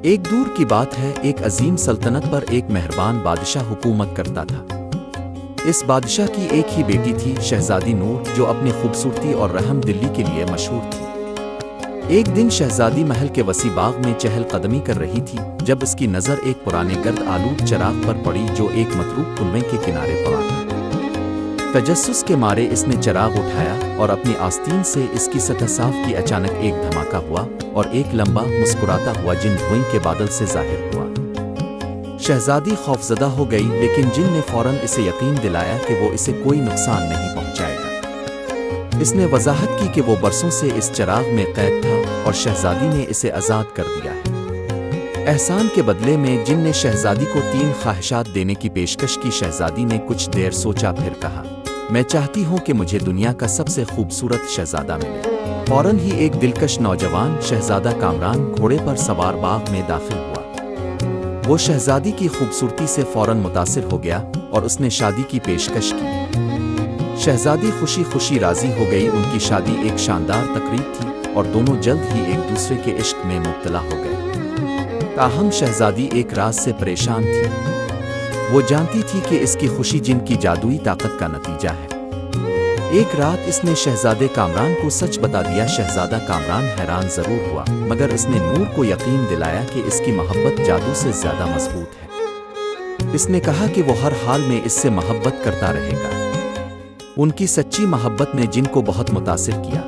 ایک دور کی بات ہے، ایک عظیم سلطنت پر ایک مہربان بادشاہ حکومت کرتا تھا۔ اس بادشاہ کی ایک ہی بیٹی تھی، شہزادی نور، جو اپنی خوبصورتی اور رحم دلی کے لیے مشہور تھی۔ ایک دن شہزادی محل کے وسیع باغ میں چہل قدمی کر رہی تھی جب اس کی نظر ایک پرانے گرد آلود چراغ پر پڑی جو ایک متروک کنویں کے کنارے پڑا تھا۔ تجسس کے مارے اس نے چراغ اٹھایا اور اپنی آستین سے اس کی سطح صاف کی۔ اچانک ایک دھماکہ ہوا اور ایک لمبا مسکراتا ہوا جن دھوئیں کے بادل سے ظاہر ہوا۔ شہزادی خوفزدہ ہو گئی، لیکن جن نے فوراً اسے یقین دلایا کہ وہ اسے کوئی نقصان نہیں پہنچائے گا۔ اس نے وضاحت کی کہ وہ برسوں سے اس چراغ میں قید تھا اور شہزادی نے اسے آزاد کر دیا ہے۔ احسان کے بدلے میں جن نے شہزادی کو 3 خواہشات دینے کی پیشکش کی۔ شہزادی نے کچھ دیر سوچا، پھر کہا، میں چاہتی ہوں کہ مجھے دنیا کا سب سے خوبصورت شہزادہ ملے۔ فوراً ہی ایک دلکش نوجوان شہزادہ کامران گھوڑے پر سوار باغ میں داخل ہوا۔ وہ شہزادی کی خوبصورتی سے فوراً متاثر ہو گیا اور اس نے شادی کی پیشکش کی۔ شہزادی خوشی خوشی راضی ہو گئی۔ ان کی شادی ایک شاندار تقریب تھی اور دونوں جلد ہی ایک دوسرے کے عشق میں مبتلا ہو گئے۔ تاہم شہزادی ایک راز سے پریشان تھی۔ وہ جانتی تھی کہ اس کی خوشی جن کی جادوئی طاقت کا نتیجہ ہے۔ ایک رات اس نے شہزادے کامران کو سچ بتا دیا۔ شہزادہ کامران حیران ضرور ہوا، مگر اس نے نور کو یقین دلایا کہ اس کی محبت جادو سے زیادہ مضبوط ہے۔ اس نے کہا کہ وہ ہر حال میں اس سے محبت کرتا رہے گا۔ ان کی سچی محبت نے جن کو بہت متاثر کیا۔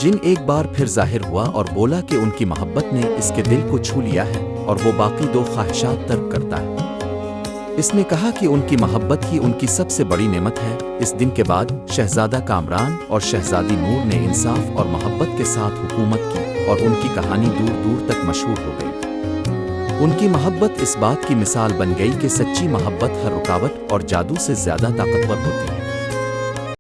جن ایک بار پھر ظاہر ہوا اور بولا کہ ان کی محبت نے اس کے دل کو چھو لیا ہے اور وہ باقی 2 خواہشات ترک کرتا ہے۔ اس نے کہا کہ ان کی محبت ہی ان کی سب سے بڑی نعمت ہے۔ اس دن کے بعد شہزادہ کامران اور شہزادی نور نے انصاف اور محبت کے ساتھ حکومت کی اور ان کی کہانی دور دور تک مشہور ہو گئی۔ ان کی محبت اس بات کی مثال بن گئی کہ سچی محبت ہر رکاوٹ اور جادو سے زیادہ طاقتور ہوتی ہے۔